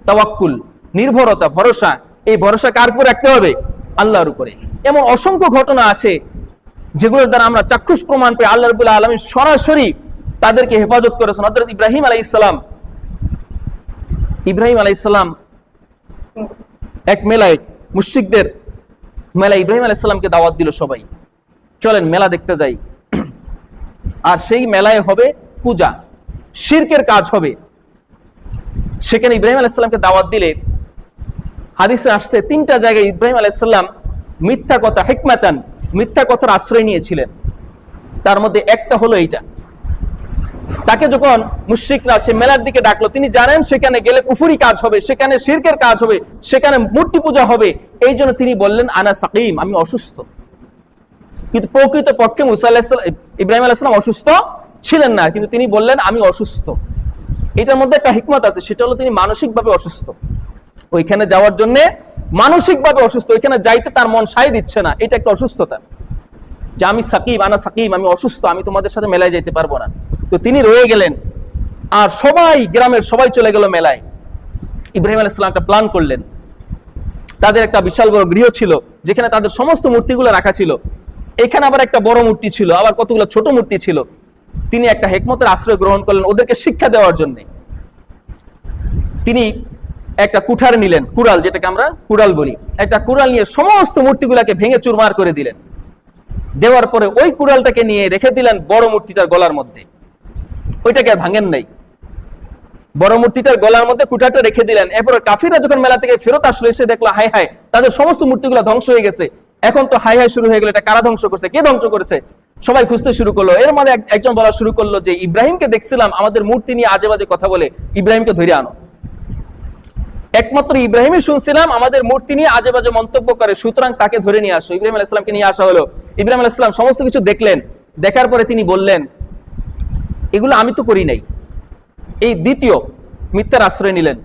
তাওয়াক্কুল, নির্ভরতা, ভরসা। এই ভরসা কার উপর রাখতে হবে? আল্লাহর উপরে। এমন অসংখ্য ঘটনা আছে যেগুলোর দ্বারা আমরা চাক্ষুষ প্রমাণ পেয়ে আল্লাহ রাব্বুল আলামিন সরাসরি তাদেরকে হেফাজত করেছেন। হযরত ইব্রাহিম আলাইহিস সালাম এক মেলায়, মুশরিকদের মেলা, ইব্রাহিম আলাইহিস সালামকে দাওয়াত দিল সবাই, চলেন মেলা দেখতে যাই। আর সেই মেলায় হবে পূজা, শিরকের কাজ হবে। সেখানে ইব্রাহিম আলাইহিস সালামকে দাওয়াত দিলে হাদিসে আসছে 3টা জায়গায় ইব্রাহিম আলাইহিস সালাম মিথ্যা কথা, হিকমাতান, মিথ্যা কথার আশ্রয় নিয়েছিলেন। তার মধ্যে একটা হলো এইটা, তাকে যখন মুশরিকরা সে মেলার দিকে ডাকলো, তিনি জানেন সেখানে গেলে কুফরি কাজ হবে, সেখানে শিরকের কাজ হবে, সেখানে মূর্তি পূজা হবে। এই জন্য তিনি বললেন আনা সাকিম, আমি অসুস্থ। কিন্তু প্রকৃত পক্ষে ইব্রাহিম আলাইহিস সালাম অসুস্থ ছিলেন না, কিন্তু তিনি বললেন আমি অসুস্থ। এটার মধ্যে একটা হিকমত আছে, সেটা হলো তিনি মানসিকভাবে অসুস্থ। ওইখানে যাওয়ার জন্য মানসিকভাবে অসুস্থ, ওইখানে যাইতে তার মন সায় দিচ্ছে না, এটা একটা অসুস্থতা, যে আমি সাকিব, আনা সাকিম, আমি অসুস্থ, আমি তোমাদের সাথে মেলায় যাইতে পারবো না। তো তিনি রয়ে গেলেন, আর সবাই গ্রামের সবাই চলে গেল মেলায়। ইব্রাহিম আলাইহিস সালাম একটা প্ল্যান করলেন। তাদের একটা বিশাল বড় গৃহ ছিল, যেখানে তাদের সমস্ত মূর্তিগুলো রাখা ছিল। এখানে আবার একটা বড় মূর্তি ছিল, আবার কতগুলো ছোট মূর্তি ছিল। তিনি একটা হিকমতের আশ্রয় গ্রহণ করলেন ওদেরকে শিক্ষা দেওয়ার জন্য। তিনি একটা কুঠার নিলেন, কুড়াল, যেটাকে আমরা কুড়াল বলি, একটা কুড়াল নিয়ে সমস্ত মূর্তিগুলোকে ভেঙে চুরমার করে দিলেন। দেওয়ার পরে ওই কুড়ালটাকে নিয়ে রেখে দিলেন বড় মূর্তিটার গলার মধ্যে, ওইটাকে আর ভাঙেন নাই। বড় মূর্তিটার গলার মধ্যে কুঠারটা রেখে দিলেন। এরপরে কাফিররা যখন মেলা থেকে ফেরত আসলো, এসে দেখলো হায় হায় তাদের সমস্ত মূর্তিগুলো ধ্বংস হয়ে গেছে। এখন তো হায় হায় শুরু হয়ে গেল, এটা কারা ধ্বংস করছে, কে ধ্বংস করেছে, সবাই খুঁজতে শুরু করলো। এর মধ্যে একজন বলা শুরু করলো যে ইব্রাহিমকে দেখছিলাম আমাদের মূর্তি নিয়ে আজে বাজে কথা বলে, ইব্রাহিমকে ধরে আনো। একমাত্র ইব্রাহিমই শুনছিলাম আমাদের মূর্তি নিয়ে আজে বাজে মন্তব্য করে, সুতরাং তাকে ধরে নিয়ে আসো। ইব্রাহিম আলাইহিস সালামকে নিয়ে আসা হলো। ইব্রাহিম আলাইহিস সালাম সমস্ত কিছু দেখলেন, দেখার পরে তিনি বললেন এগুলো আমি তো করি নাই। এই দ্বিতীয় মিথ্যার আশ্রয় নিলেন।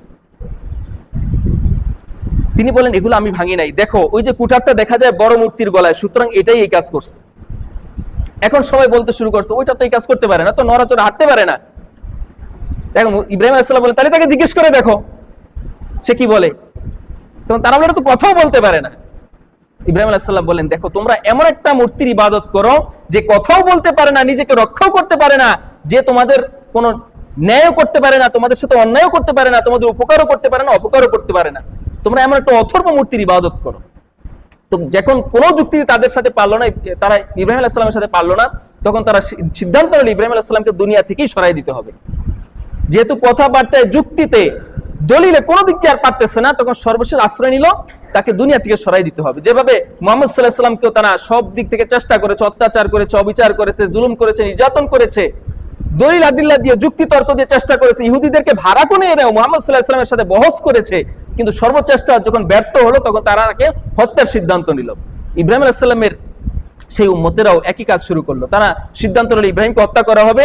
তিনি বলেন এগুলো আমি ভাঙি নাই, দেখো ওই যে কুঠারটা দেখা যায় বড় মূর্তির গলায়, সুতরাং এটাই এই কাজ করছে। এখন সবাই বলতে শুরু করছে ওইটা তো এই কাজ করতে পারে না, তো নড়াচড়া হাঁটতে পারে না। এখন ইব্রাহিম আলাইহিস সালাম বলেন তাহলে তাকে জিজ্ঞেস করে দেখো সে কি বলে। তখন তারা বলে তো কথাও বলতে পারে না। ইব্রাহিম আলাইহিস সালাম বলেন দেখো তোমরা এমন একটা মূর্তির ইবাদত করো যে কথাও বলতে পারে না, নিজেকে রক্ষাও করতে পারে না, যে তোমাদের কোনো ন্যায়ও করতে পারে না, তোমাদের সাথে অন্যায়ও করতে পারে না, তোমাদের উপকারও করতে পারে না, অপকারও করতে পারে না। তোমরা এমন একটা অথর্ব মূর্তির ইবাদত করো। তো যখন কোনো যুক্তি তাদের সাথে পারলো না, তারা ইব্রাহিম আলাইহিস সালামের সাথে পারলো না, তখন তারা সিদ্ধান্ত নিল ইব্রাহিম আলাইহিস সালামকে দুনিয়া থেকেই সরাই দিতে হবে। যেহেতু কথাবার্তায়, যুক্তিতে, দলিলে কোনো দিক দিয়ে আর পারতেছে না, তখন সর্বশেষ আশ্রয় নিল তাকে দুনিয়া থেকে সরাই দিতে হবে। যেভাবে মুহাম্মদ সাল্লাল্লাহু আলাইহি ওয়াসাল্লামকেও তারা সব দিক থেকে চেষ্টা করেছে, অত্যাচার করেছে, অবিচার করেছে, জুলুম করেছে, নির্যাতন করেছে, দলিল আদিল্লাহ দিয়ে, যুক্তি তর্ক দিয়ে চেষ্টা করেছে, ইহুদিদেরকে ভাড়া করে এনেও মুহাম্মদ সাল্লাল্লাহু আলাইহি ওয়াসাল্লামের সাথে বহস করেছে, কিন্তু সর্বচেষ্টা যখন ব্যর্থ হলো তখন তারা তাকে হত্যার সিদ্ধান্ত নিল। ইব্রাহিম আলাইহিস সালামের সেই উম্মতেরাও একই কাজ শুরু করলো। তারা সিদ্ধান্ত নিল ইব্রাহিমকে হত্যা করা হবে।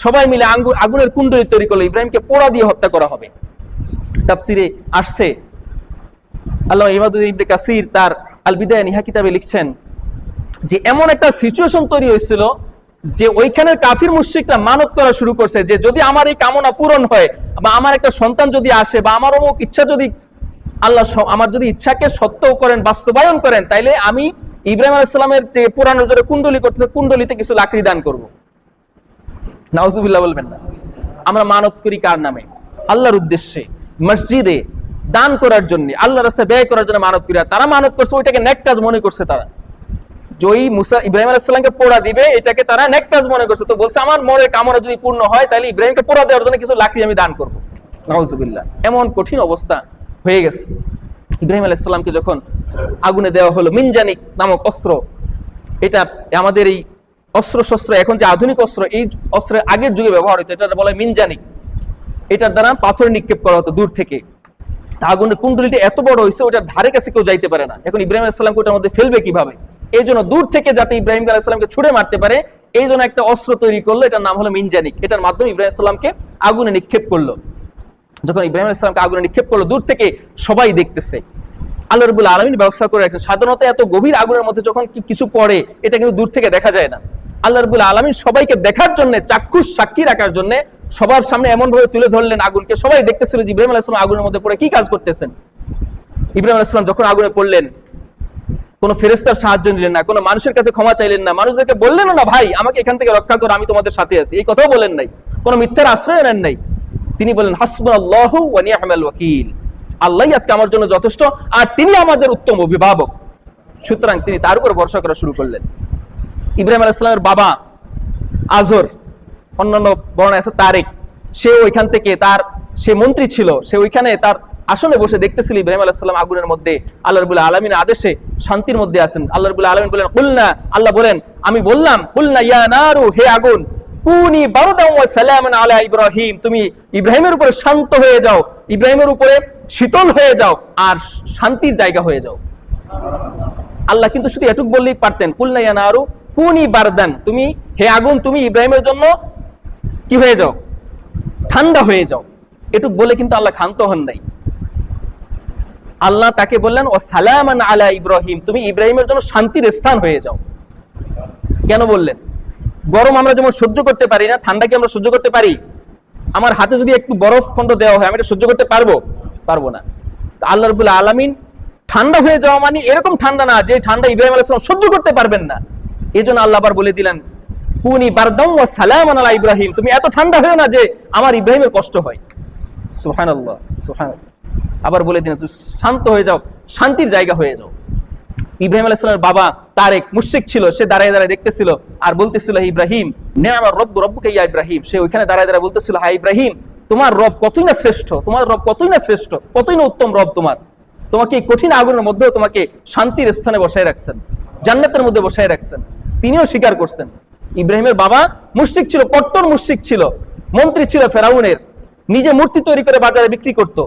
সবাই মিলে আগুনের কুণ্ডলী তৈরি করলো, ইব্রাহিমকে পোড়া দিয়ে হত্যা করা হবে। তাফসিরে আসছে, আল্লামা ইমাদুদ্দিন ইবনে কাসির তার আল বিদায়া নিহা কিতাবে লিখছেন যে এমন একটা সিচুয়েশন তৈরি হয়েছিল যে ওইখানের কাফির মুশরিকরা মানত করা শুরু করছে যে যদি আমার এই কামনা পূরণ হয়, বা আমার একটা সন্তান যদি আসে, বা আমার অমুক ইচ্ছা যদি আল্লাহ আমার যদি ইচ্ছাকে সত্য করেন, বাস্তবায়ন করেন, তাইলে আমি ইব্রাহিম আলাইহিস সালামের যে পুরানো জোরে কুণ্ডলী করতেছে, কুণ্ডলীতে কিছু লাকড়ি দান করব। নাউজুবিল্লাহ বলবেন না। আমরা মানত করি কার নামে? আল্লাহর উদ্দেশ্যে, মসজিদে দান করার জন্য, আল্লাহর রাস্তায় ব্যয় করার জন্য মানত করি। তারা মানত করছে, ওইটাকে নেক কাজ মনে করছে। তারা যে ইব্রাহিম আলাইহিস সালামকে পোড়া দিবে, এটাকে তারা নেক কাজ মনে করছে। তো বলছে আমার মনের কামনা যদি পূর্ণ হয় তাহলে ইব্রাহিমকে পোড়া দেওয়ার জন্য কিছু লাকড়ি আমি দান করব। নাউজুবিল্লাহ। এমন কঠিন অবস্থা হয়ে গেছে। ইব্রাহিম আলাইহিস সালামকে যখন আগুনে দেওয়া হলো, মিনজানিক নামক অস্ত্র, এটা আমাদের এই অস্ত্র শস্ত্র এখন যে আধুনিক অস্ত্র, এই অস্ত্রের আগের যুগে ব্যবহার হতো, এটা বলা হয় মিনজানিক। এটার দ্বারা পাথর নিক্ষেপ করা হতো দূর থেকে। আগুনের কুণ্ডলীটা এত বড় হয়েছে, ওটার ধারে কাছে কেউ যাইতে পারে না। এখন ইব্রাহিম আলাইহিস সালামকে ওটার মধ্যে ফেলবে কিভাবে? এই জন্য দূর থেকে যাতে ইব্রাহিম আলাইহিস সালামকে ছুড়ে মারতে পারে, এই জন্য একটা অস্ত্র তৈরি করলো, এটার নাম হলো মিনজানিক। এটার মাধ্যমে ইব্রাহিম আলাইহিস সালামকে আগুনে নিক্ষেপ করলো। যখন ইব্রাহিম আলাইহিস সালামকে আগুনে নিক্ষেপ করলো, দূর থেকে সবাই দেখতেছে। আল্লাহ রাব্বুল আলামিন ব্যবস্থা করে রাখছেন। সাধারণত এত গভীর আগুনের মধ্যে যখন কিছু পড়ে, এটা কিন্তু দূর থেকে দেখা যায় না। আল্লাহ রাব্বুল আলামিন সবাইকে দেখার জন্য, চাক্ষুষ সাক্ষী রাখার জন্য সবার সামনে এমন ভাবে তুলে ধরলেন আগুনকে, সবাই দেখতেছিল যে ইব্রাহিম আলাইহিস সালাম আগুনের মধ্যে পড়ে কি কাজ করতেছেন। ইব্রাহিম আলাইহিস সালাম যখন আগুনে পড়লেন, কোন ফেরেশতার সাহায্য নিলেন না, কোন মানুষের কাছে ক্ষমা চাইলেন না, মানুষদেরকে বললেন না ভাই আমাকে এখান থেকে রক্ষা করো, আমি তোমাদের সাথে আছি, এই কথাও বলেন নাই, কোন মিথ্যার আশ্রয় নেন নাই। তিনি বলেন হাসবুনাল্লাহু ওয়া নি'মাল ওয়াকিল, আল্লাহই আজকে আমার জন্য যথেষ্ট, আর তিনি আমাদের উত্তম অভিভাবক। সুতরাং তিনি তার উপর ভরসা করা শুরু করলেন। ইব্রাহিম আলাইহিস সালামের বাবা আজর, অন্যান্য বর্ণনায় আছে তারেক, সে ওইখান থেকে সে মন্ত্রী ছিল, সে ওইখানে তার আসলে বসে দেখতেছিল ইব্রাহিম আলাইহিস সালাম আগুনের মধ্যে আল্লাহ রাব্বুল আলামিনের আদেশে শান্তির মধ্যে আছেন। আল্লাহ রাব্বুল আলামিন বলেন, কুলনা, আল্লাহ বলেন আমি বললাম, কুলনা ইয়া নারু, হে আগুন, কুনি বারদান ওয়া সালামান আলা ইব্রাহিম, তুমি ইব্রাহিমের উপরে শান্ত হয়ে যাও, ইব্রাহিমের উপরে শীতল হয়ে যাও আর শান্তির জায়গা হয়ে যাও। আল্লাহ কিন্তু শুধু এটুক বললেই পারতেন, কুলনা ইয়া নারু কুনি বারদান, তুমি হে আগুন তুমি ইব্রাহিমের জন্য কি হয়ে যাও, ঠান্ডা হয়ে যাও, এটুক বলে কিন্তু আল্লাহ ক্ষান্ত হন নাই। আল্লাহ তাকে বললেন ও সালামান আলা ইব্রাহিম, তুমি ইব্রাহিমের জন্য শান্তির স্থান হয়ে যাও। কেন বললেন? গরম আমরা যেমন সহ্য করতে পারি না, ঠান্ডা কি আমরা সহ্য করতে পারি? আমার হাতে যদি একটু বরফ খন্ড দেওয়া হয়, আমি এটা সহ্য করতে পারবো না। আল্লাহ রাব্বুল আলামিন ঠান্ডা হয়ে যাওয়া মানে এরকম ঠান্ডা না যে ঠান্ডা ইব্রাহিম আলাইহিস সালাম সহ্য করতে পারবেন না। এজন্য আল্লাহ আবার বলে দিলেন, কুনি বারদান ওয়া সালামান আলা ইব্রাহিম, তুমি এত ঠান্ডা হয়ো না যে আমার ইব্রাহিমের কষ্ট হয়। সুবহানাল্লাহ, সুবহানাল্লাহ। আবার বলে দিলেন তুমি শান্ত হয়ে যাও, শান্তির জায়গা হয়ে যাও। ইব্রাহিম আলাইহিস সালামের বাবা তারেক মুশরিক ছিল, সে দাঁড়ায় দাঁড়ায় দেখতেছিল আর বলতেছিল, হে ইব্রাহিম, নি'মার রব্বু রব্বুকা ইয়া ইব্রাহিম, সে ওইখানে দাঁড়ায় দাঁড়ায় বলতেছিল, হে ইব্রাহিম, তোমার রব কতই না শ্রেষ্ঠ, তোমার রব কতই না শ্রেষ্ঠ, কতই না উত্তম রব তোমার, তোমাকে এই কঠিন আগুনের মধ্যেও তোমাকে শান্তির স্থানে বসায় রাখছেন, জান্নাতের মধ্যে বসায় রাখছেন। তিনিও স্বীকার করছেন। ইব্রাহিমের বাবা মুশরিক ছিল, কট্টর মুশরিক ছিল, মন্ত্রী ছিল ফেরাউনের, নিজে মূর্তি তৈরি করে বাজারে বিক্রি করত।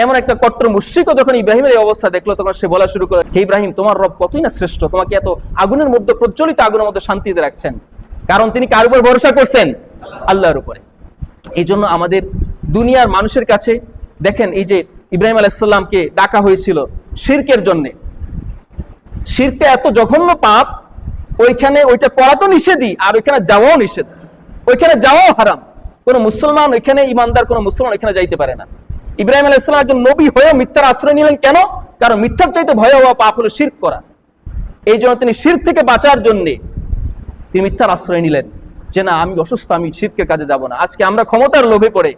এমন একটা কট্টর মুশরিকও যখন ইব্রাহিমের এই অবস্থা দেখলো, তখন সে বলা শুরু করে, হে ইব্রাহিম, তোমার রব কতই না শ্রেষ্ঠ, তোমাকে এত আগুনের মধ্যে, প্রজ্বলিত আগুনের মধ্যে শান্তিতে রাখছেন। কারণ তিনি কার উপর ভরসা করছেন? আল্লাহর উপরে। এই জন্য আমাদের দুনিয়ার মানুষের কাছে দেখেন, এই যে ইব্রাহিম আলাইহিস সালামকে ডাকা হয়েছিল শিরকের জন্য, শিরকটা এত জঘন্য পাপ, ওইখানে ওইটা করা তো নিষেধই, আর ওইখানে যাওয়াও নিষেধ, ওইখানে যাওয়াও হারাম। কোন মুসলমান ওইখানে, ইমানদার কোন মুসলমান ওইখানে যাইতে পারে না। ইব্রাহিম আলাইহিস সালাম একজন নবী হয়ে মিথ্যার আশ্রয় নিলেন কেন? কারণ মিথ্যার চাইতে ভয়াবহ পাপ হলো শিরক করা। এই জন্য তিনি শিরক থেকে বাঁচার জন্য তিনি মিথ্যার আশ্রয় নিলেন, যে না আমি অসুস্থ, আমি শিরকের কাজে যাব না। আজকে আমরা ক্ষমতার লোভে পড়ে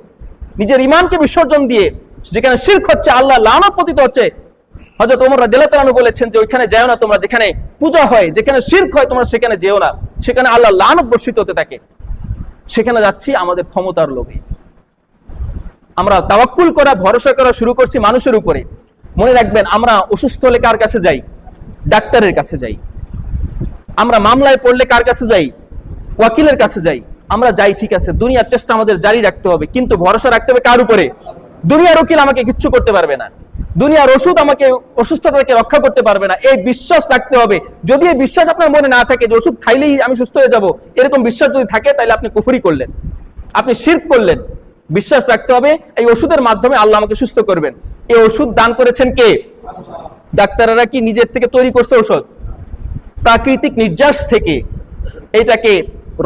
নিজের ইমানকে বিসর্জন দিয়ে যেখানে শিরক হচ্ছে, আল্লাহ লানত পতিত হচ্ছে, হযরত ওমর রাদিয়াল্লাহু তাআলা বলেছেন যে ওইখানে যাও না তোমরা, যেখানে পূজা হয়, যেখানে শিরক হয়, তোমরা সেখানে যেও না, সেখানে আল্লাহ লানত বর্ষিত হতে থাকে। সেখানে যাচ্ছি আমাদের ক্ষমতার লোভে। আমরা তাওয়াক্কুল করা, ভরসা করা শুরু করছি মানুষের উপরে। মনে রাখবেন, আমরা অসুস্থ হলে কার কাছে যাই? ডাক্তারের কাছে যাই। আমরা মামলায় পড়লে কার কাছে যাই? ওয়াকিলের কাছে যাই। আমরা যাই, ঠিক আছে, দুনিয়ার চেষ্টা আমাদের জারি রাখতে হবে, কিন্তু ভরসা রাখতে হবে কার উপরে? দুনিয়ার উকিল আমাকে কিচ্ছু করতে পারবে না, দুনিয়ার ওষুধ আমাকে অসুস্থতা থেকে রক্ষা করতে পারবে না, এই বিশ্বাস রাখতে হবে। যদি এই বিশ্বাস আপনার মনে না থাকে যে ওষুধ খাইলেই আমি সুস্থ হয়ে যাব, এরকম বিশ্বাস যদি থাকে, তাহলে আপনি কুফরি করলেন, আপনি শিরক করলেন। বিশ্বাস রাখতে হবে এই ওষুধের মাধ্যমে আল্লাহ আমাকে সুস্থ করবেন। এই ওষুধ দান করেছেন কে? ডাক্তাররা কি নিজের থেকে তৈরি করছে ওষুধ? প্রাকৃতিক নির্যাস থেকে, এটাকে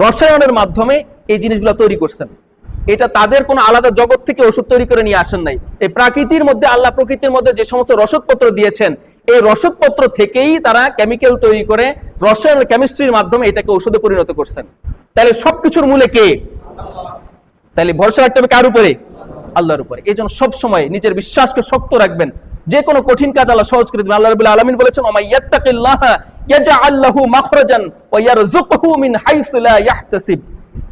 রসায়নের মাধ্যমে এই জিনিসগুলো তৈরি করছেন। এটা তাদের কোনো আলাদা জগৎ থেকে ওষুধ তৈরি করে নিয়ে আসেন নাই। এই প্রাকৃতির মধ্যে, আল্লাহ প্রকৃতির মধ্যে যে সমস্ত রসদপত্র দিয়েছেন, এই রসদপত্র থেকেই তারা কেমিক্যাল তৈরি করে রসায়ন কেমিস্ট্রির মাধ্যমে এটাকে ওষুধে পরিণত করছেন। তাহলে সবকিছুর মূলে কে? তাহলে ভরসা রাখতে হবে কার উপরে? আল্লাহর উপরে। এই জন্য সবসময় নিজের বিশ্বাসকে শক্ত রাখবেন। যে কোনো কঠিন কাজ আল্লাহ সহজ করে দিবেন। আল্লাহ রাব্বুল আলামিন বলেছেন, ওয়া মান ইয়াত্তাকিল্লাহা ইয়াজআল লাহু মাখরাজান ওয়া ইয়ারযুকহু মিন হাইসু লা ইয়াহতাসিব।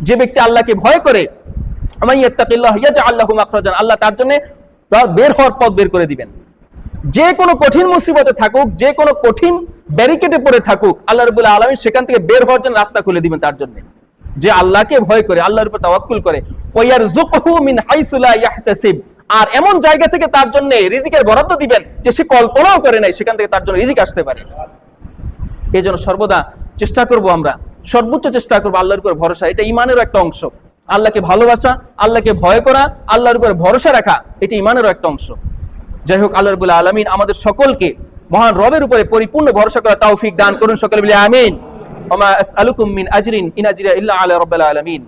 যে ব্যক্তি আল্লাহকে ভয় করে, ওয়া মান ইয়াত্তাকিল্লাহা ইয়াজআল লাহু মাখরাজান, আল্লাহ তার জন্য বের হওয়ার পথ বের করে দিবেন। যে কোনো কঠিন মুসিবতে থাকুক, যে কোনো কঠিন ব্যারিকেডে পড়ে থাকুক, আল্লাহ রাব্বুল আলামিন সেখান থেকে বের হওয়ার জন্য রাস্তা খুলে দিবেন তার জন্য। যে আল্লাহকে ভয় করে, আল্লাহর উপর তাওয়াক্কুল করে, ওয়া ইয়ারযুকহু মিন হাইসু লা ইয়াহতাসিব, আর এমন জায়গা থেকে তার জন্য রিজিকের বরাদ্দ দিবেন যে সে কল্পনাও করে নাই, সেখান থেকে তার জন্য রিজিক আসতে পারে। এই জন্য সর্বদা চেষ্টা করব, আমরা সর্বোচ্চ চেষ্টা করবো আল্লাহর উপর ভরসা। এটা ইমানেরও একটা অংশ। আল্লাহকে ভালোবাসা, আল্লাহকে ভয় করা, আল্লাহর উপর ভরসা রাখা, এটা ইমানেরও একটা অংশ। যাই হোক, আল্লাহ রাব্বুল আলামিন আমাদের সকলকে মহান রবের উপরে পরিপূর্ণ ভরসা করা তৌফিক দান করুন। সকলে বলি আমিন। ওয়া মা আসআলুকুম মিন আজরিন ইন আজরিয়া ইল্লা আলা রাব্বিল আলামিন।